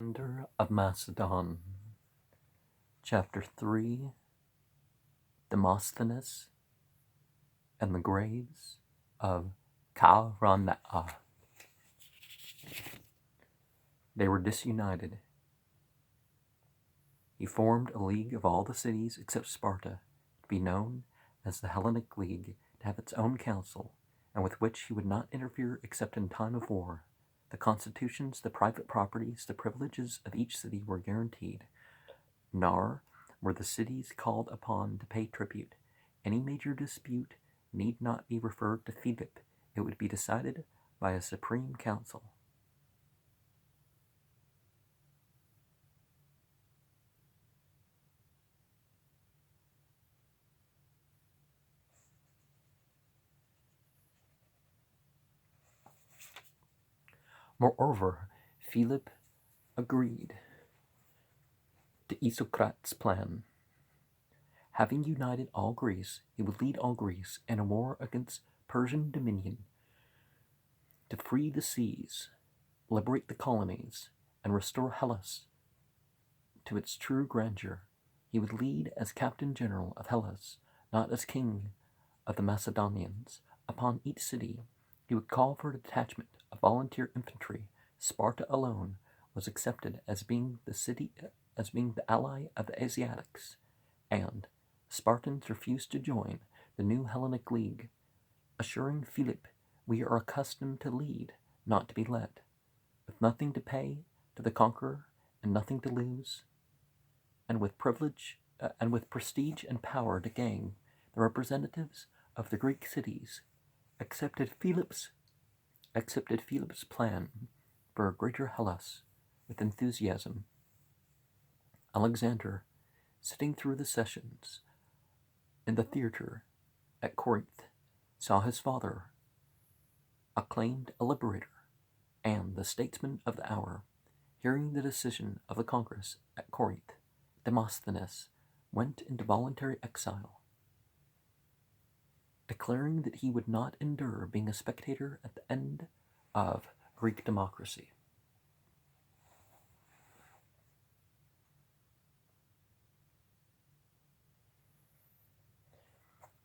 Alexander of Macedon, Chapter 3, Demosthenes and the Graves of Chaeronea. They were disunited. He formed a league of all the cities except Sparta, to be known as the Hellenic League, to have its own council, and with which he would not interfere except in time of war. The constitutions, the private properties, the privileges of each city were guaranteed. Nor were the cities called upon to pay tribute. Any major dispute need not be referred to Philip. It would be decided by a supreme council. Moreover, Philip agreed to Isocrates' plan. Having united all Greece, he would lead all Greece in a war against Persian dominion, to free the seas, liberate the colonies, and restore Hellas to its true grandeur. He would lead as captain general of Hellas, not as king of the Macedonians. Upon each city, he would call for a detachment of volunteer infantry. Sparta alone was accepted as being the ally of the Asiatics, and Spartans refused to join the new Hellenic League, assuring Philip, "We are accustomed to lead, not to be led, with nothing to pay to the conqueror and nothing to lose, and with prestige and power to gain." The representatives of the Greek cities accepted Philip's plan for a greater Hellas with enthusiasm. Alexander, sitting through the sessions in the theatre at Corinth, saw his father, acclaimed a liberator and the statesman of the hour. Hearing the decision of the Congress at Corinth, Demosthenes went into voluntary exile, declaring that he would not endure being a spectator at the end of Greek democracy.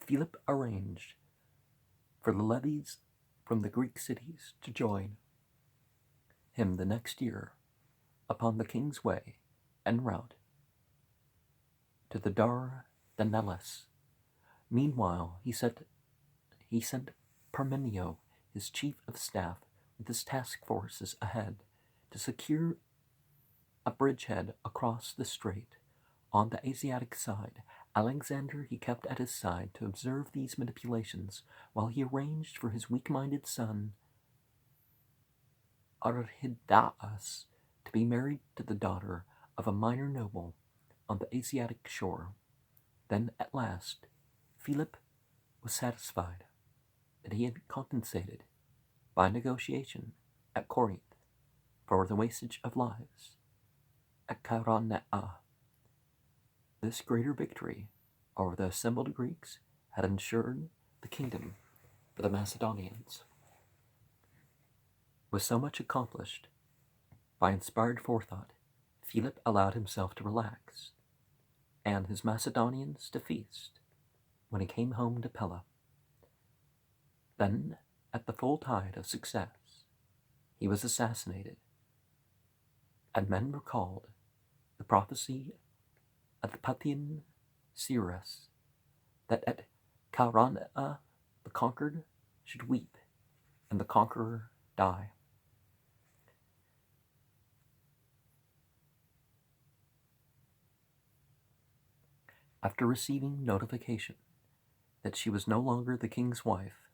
Philip arranged for the levies from the Greek cities to join him the next year upon the king's way en route to the Dardanelles. Meanwhile, he sent Parmenio, his chief of staff, with his task forces ahead to secure a bridgehead across the strait. On the Asiatic side, Alexander he kept at his side to observe these manipulations, while he arranged for his weak-minded son Archidaus to be married to the daughter of a minor noble on the Asiatic shore. Then, at last, Philip was satisfied that he had compensated, by negotiation, at Corinth, for the wastage of lives at Chaeronea. This greater victory over the assembled Greeks had ensured the kingdom for the Macedonians. With so much accomplished, by inspired forethought, Philip allowed himself to relax, and his Macedonians to feast, when he came home to Pella. Then, at the full tide of success, he was assassinated, and men recalled the prophecy of the Parthian seeress that at Chaeronea the conquered should weep and the conqueror die. After receiving notification that she was no longer the king's wife,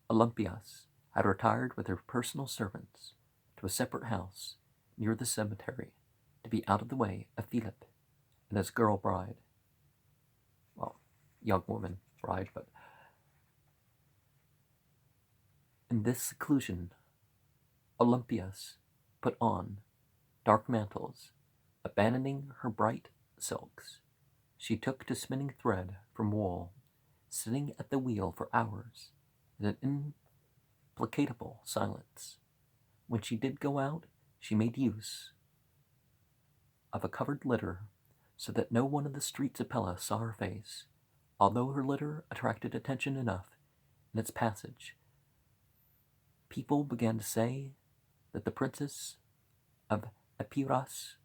Olympias had retired with her personal servants to a separate house near the cemetery to be out of the way of Philip and his girl bride. Well, young woman bride, but in this seclusion, Olympias put on dark mantles, abandoning her bright silks. She took to spinning thread from wool, sitting at the wheel for hours in an implacable silence. When she did go out, she made use of a covered litter so that no one in the streets of Pella saw her face, although her litter attracted attention enough in its passage. People began to say that the princess of Epirus,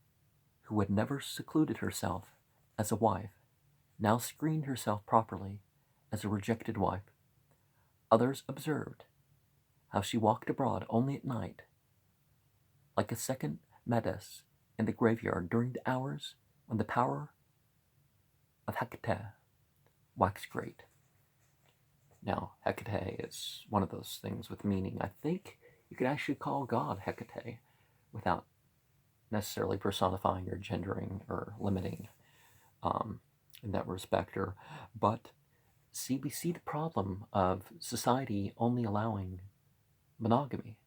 who had never secluded herself as a wife, now screened herself properly as a rejected wife. Others observed how she walked abroad only at night, like a second Medes in the graveyard during the hours when the power of Hecate waxed great. Now, Hecate is one of those things with meaning. I think you could actually call God Hecate without necessarily personifying or gendering or limiting in that respect. But see, we see the problem of society only allowing monogamy,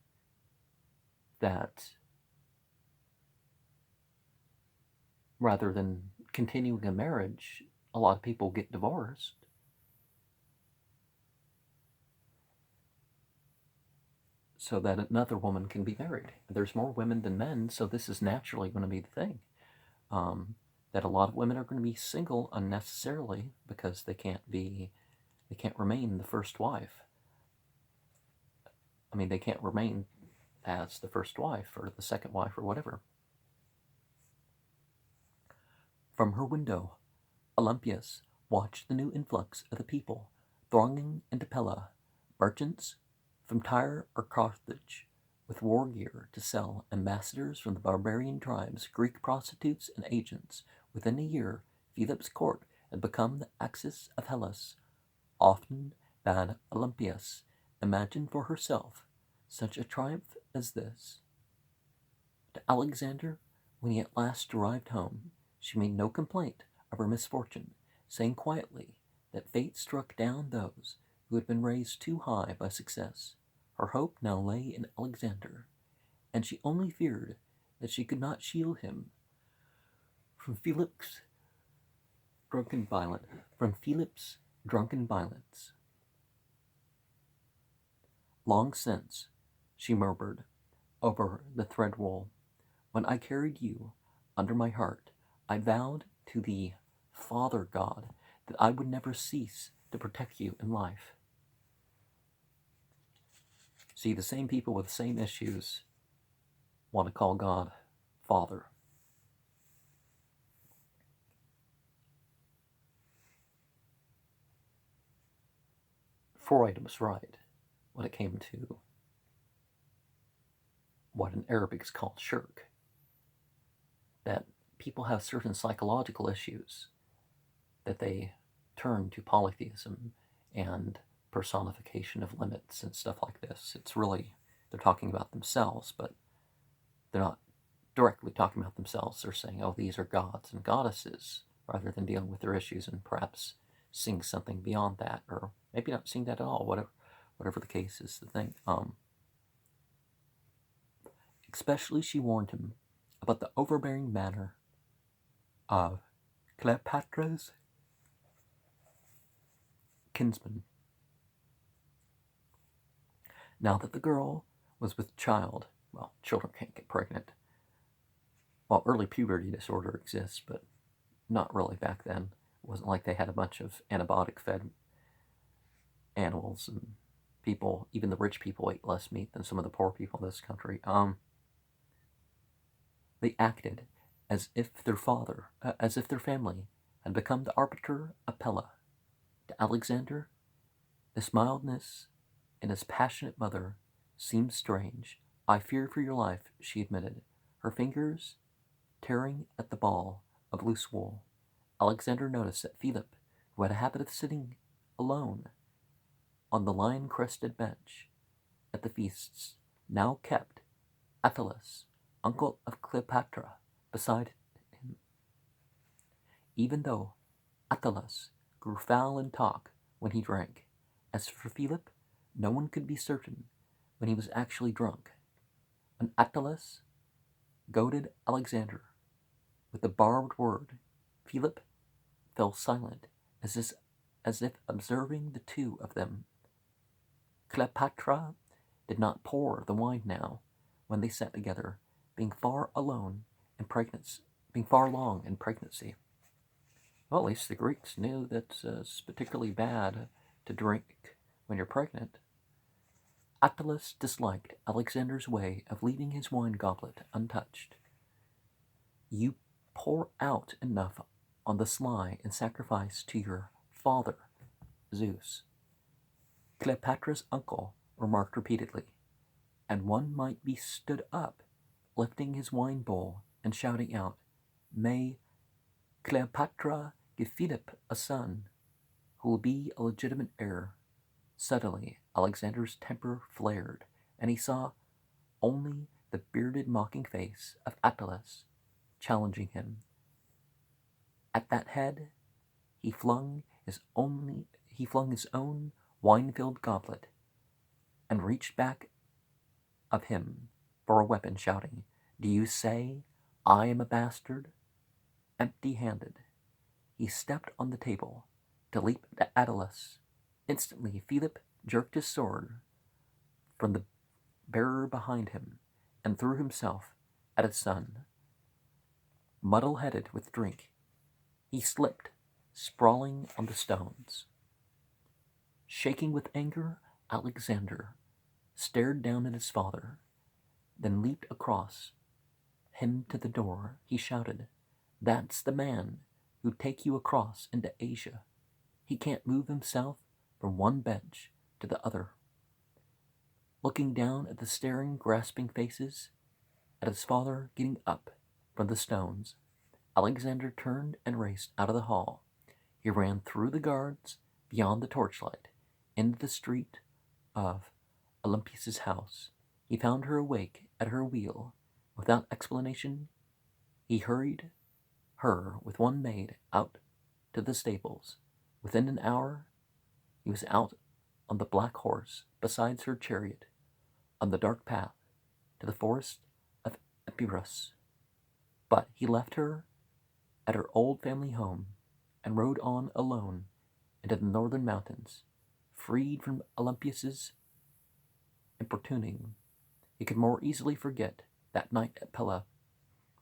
that rather than continuing a marriage, a lot of people get divorced. So that another woman can be married. There's more women than men, so this is naturally going to be the thing. That a lot of women are going to be single unnecessarily because they can't remain the first wife. I mean, they can't remain as the first wife or the second wife or whatever. From her window, Olympias watched the new influx of the people thronging into Pella, merchants from Tyre or Carthage with war gear to sell, ambassadors from the barbarian tribes, Greek prostitutes and agents. Within a year, Philip's court had become the axis of Hellas. Often bade Olympias imagine for herself such a triumph as this. To Alexander, when he at last arrived home, she made no complaint of her misfortune, saying quietly that fate struck down those who had been raised too high by success. Her hope now lay in Alexander, and she only feared that she could not shield him from Philip's drunken violence. Long since, she murmured over the thread wool, when I carried you under my heart, I vowed to the Father God that I would never cease to protect you in life. See, the same people with the same issues want to call God Father. Freud was right when it came to what in Arabic is called shirk. That people have certain psychological issues that they turn to polytheism and personification of limits and stuff like this. It's really, they're talking about themselves, but they're not directly talking about themselves. They're saying, oh, these are gods and goddesses, rather than dealing with their issues and perhaps seeing something beyond that, or maybe not seeing that at all, whatever the case is the thing. Especially she warned him about the overbearing manner of Cleopatra's kinsman. Now that the girl was with child, well, children can't get pregnant. Well, early puberty disorder exists, but not really back then. It wasn't like they had a bunch of antibiotic-fed animals, and people, even the rich people, ate less meat than some of the poor people in this country. They acted as if their family had become the arbiter of Pella. To Alexander, this mildness in his passionate mother seemed strange. I fear for your life, she admitted, her fingers tearing at the ball of loose wool. Alexander noticed that Philip, who had a habit of sitting alone on the lion-crested bench at the feasts, now kept Attalus, uncle of Cleopatra, beside him. Even though Attalus grew foul in talk when he drank, as for Philip, no one could be certain when he was actually drunk. When Attalus goaded Alexander with the barbed word, Philip fell silent, as if observing the two of them. Cleopatra did not pour the wine now when they sat together, being far along in pregnancy. Well, at least the Greeks knew that it's particularly bad to drink when you're pregnant. Attalus disliked Alexander's way of leaving his wine goblet untouched. You pour out enough on the sly in sacrifice to your father, Zeus, Cleopatra's uncle remarked repeatedly, and one might be stood up, lifting his wine bowl and shouting out, "May Cleopatra give Philip a son who will be a legitimate heir." Suddenly, Alexander's temper flared, and he saw only the bearded mocking face of Attalus challenging him. At that head, he flung his own wine-filled goblet and reached back of him for a weapon, shouting, "Do you say I am a bastard?" Empty-handed, he stepped on the table to leap at Attalus. Instantly, Philip jerked his sword from the bearer behind him and threw himself at his son. Muddle-headed with drink, he slipped, sprawling on the stones. Shaking with anger, Alexander stared down at his father, then leaped across him to the door. He shouted, "That's the man who'd take you across into Asia. He can't move himself from one bench to the other." Looking down at the staring, grasping faces, at his father getting up from the stones, Alexander turned and raced out of the hall. He ran through the guards, beyond the torchlight, into the street of Olympias's house. He found her awake at her wheel. Without explanation, he hurried her with one maid out to the stables. Within an hour, he was out on the black horse beside her chariot, on the dark path to the forest of Epirus. But he left her at her old family home and rode on alone into the northern mountains. Freed from Olympias's importuning, he could more easily forget that night at Pella,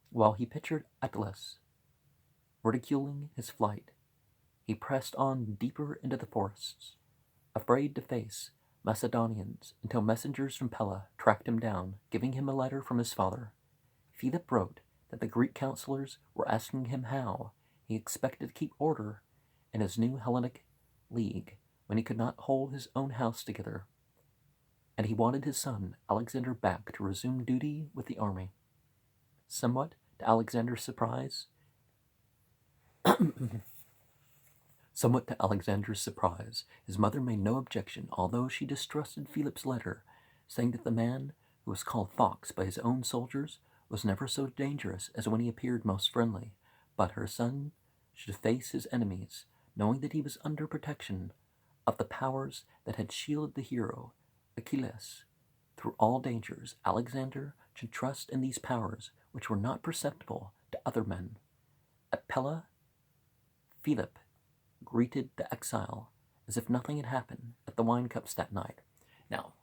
while he pictured Attalus ridiculing his flight. He pressed on deeper into the forests, afraid to face Macedonians, until messengers from Pella tracked him down, giving him a letter from his father. Philip wrote that the Greek counselors were asking him how he expected to keep order in his new Hellenic league when he could not hold his own house together, and he wanted his son Alexander back to resume duty with the army. Somewhat to Alexander's surprise, his mother made no objection, although she distrusted Philip's letter, saying that the man who was called Fox by his own soldiers was never so dangerous as when he appeared most friendly. But her son should face his enemies, knowing that he was under protection of the powers that had shielded the hero, Achilles. Through all dangers, Alexander should trust in these powers, which were not perceptible to other men. At Pella, Philip greeted the exile as if nothing had happened at the wine cups that night. Now,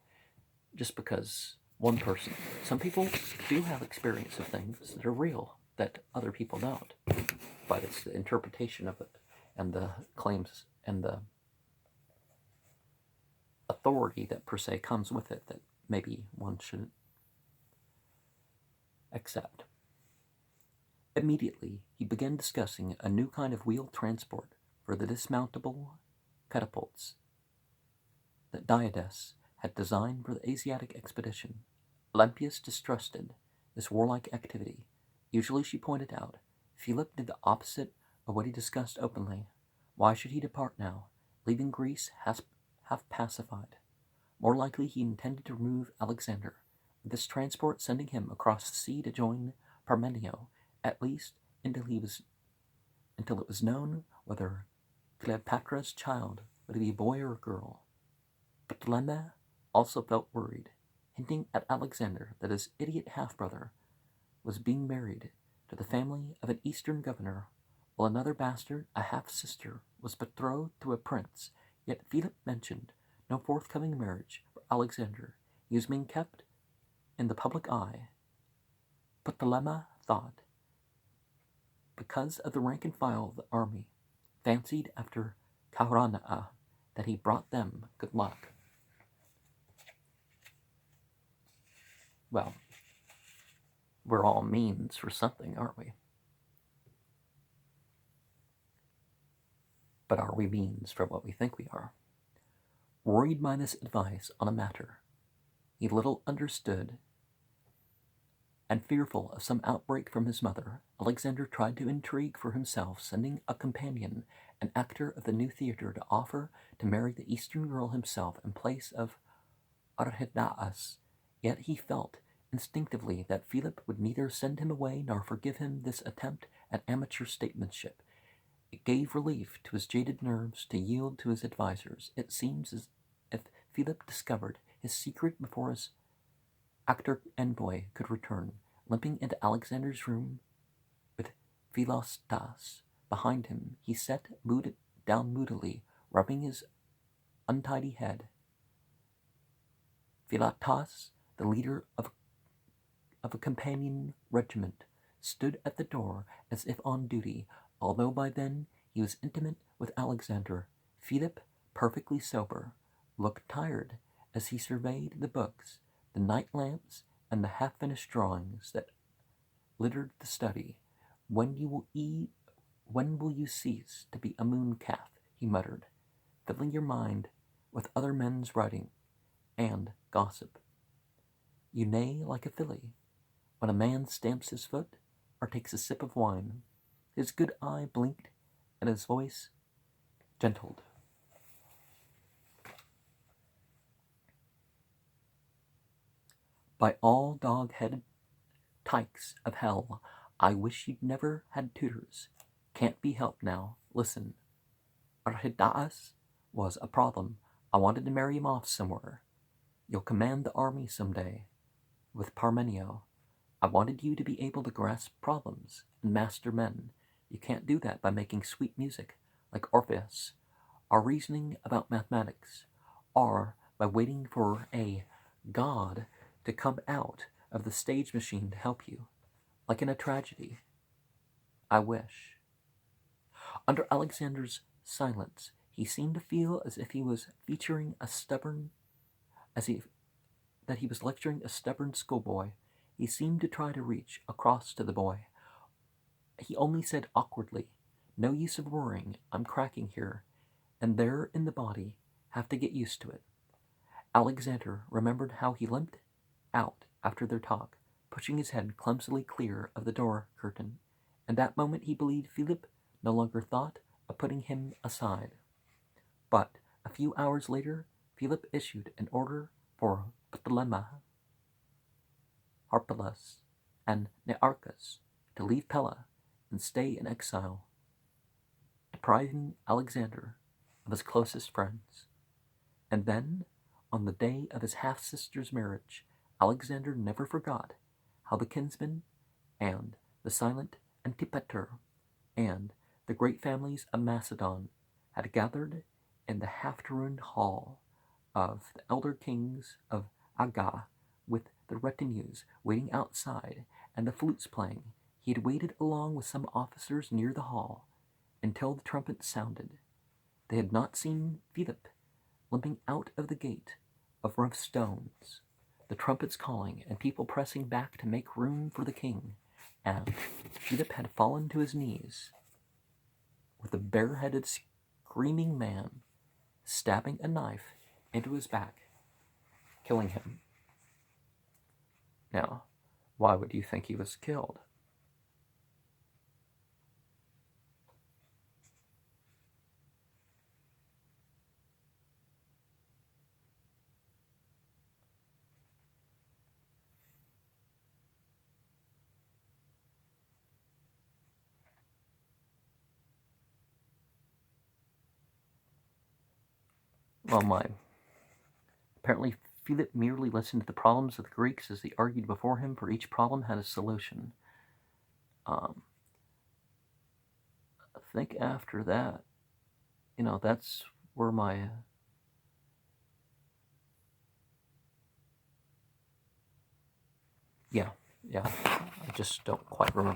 just because one person, some people do have experience of things that are real that other people don't, but it's the interpretation of it and the claims and the authority that per se comes with it that maybe one shouldn't accept. Immediately, he began discussing a new kind of wheeled transport for the dismountable catapults that Diades had designed for the Asiatic expedition. Olympias distrusted this warlike activity. Usually, she pointed out, Philip did the opposite of what he discussed openly. Why should he depart now, leaving Greece half pacified? More likely, he intended to remove Alexander, with this transport sending him across the sea to join Parmenio, at least until it was known whether Cleopatra's child would be a boy or a girl. But Ptolemy also felt worried, hinting at Alexander that his idiot half-brother was being married to the family of an eastern governor, while another bastard, a half-sister, was betrothed to a prince. Yet Philip mentioned no forthcoming marriage for Alexander. He was being kept in the public eye Ptolemy thought, because of the rank and file of the army, fancied after Chaeronea that he brought them good luck. Well, we're all means for something, aren't we? But are we means for what we think we are? Worried by this advice on a matter he little understood, and fearful of some outbreak from his mother, Alexander tried to intrigue for himself, sending a companion, an actor of the new theatre, to offer to marry the Eastern girl himself in place of Archidaus. Yet he felt instinctively that Philip would neither send him away nor forgive him this attempt at amateur statesmanship. It gave relief to his jaded nerves to yield to his advisers. It seems as if Philip discovered his secret before his actor envoy could return. Limping into Alexander's room with Philostas behind him, he sat down moodily, rubbing his untidy head. Philotas, the leader of a companion regiment, stood at the door as if on duty. Although by then he was intimate with Alexander, Philip, perfectly sober, looked tired as he surveyed the books, the night lamps, and the half-finished drawings that littered the study. When will you cease to be a mooncalf? He muttered, filling your mind with other men's writing and gossip. You neigh like a filly when a man stamps his foot or takes a sip of wine. His good eye blinked, and his voice gentled. By all dog-headed tykes of hell, I wish you'd never had tutors. Can't be helped now. Listen, Archidaus was a problem. I wanted to marry him off somewhere. You'll command the army someday, with Parmenio. I wanted you to be able to grasp problems and master men. You can't do that by making sweet music like Orpheus, or reasoning about mathematics, or by waiting for a god to come out of the stage machine to help you, like in a tragedy. I wish. Under Alexander's silence, he seemed to feel as if he was that he was lecturing a stubborn schoolboy. He seemed to try to reach across to the boy. He only said awkwardly, "No use of worrying, I'm cracking here, and there in the body, have to get used to it." Alexander remembered how he limped out after their talk, pushing his head clumsily clear of the door curtain. In that moment he believed Philip no longer thought of putting him aside. But a few hours later, Philip issued an order for Ptolemy, Harpalus, and Nearchus to leave Pella and stay in exile, depriving Alexander of his closest friends. And then, on the day of his half-sister's marriage, Alexander never forgot how the kinsman and the silent Antipater and the great families of Macedon had gathered in the half-ruined hall of the elder kings of Aga, with the retinues waiting outside and the flutes playing. He had waited along with some officers near the hall until the trumpet sounded. They had not seen Philip limping out of the gate of rough stones, the trumpets calling and people pressing back to make room for the king, and Philip had fallen to his knees with a bareheaded, screaming man stabbing a knife into his back, killing him. Now, why would you think he was killed? Well, apparently Philip merely listened to the problems of the Greeks as they argued before him, for each problem had a solution. I think after that, that's where my yeah, Yeah, I just don't quite remember.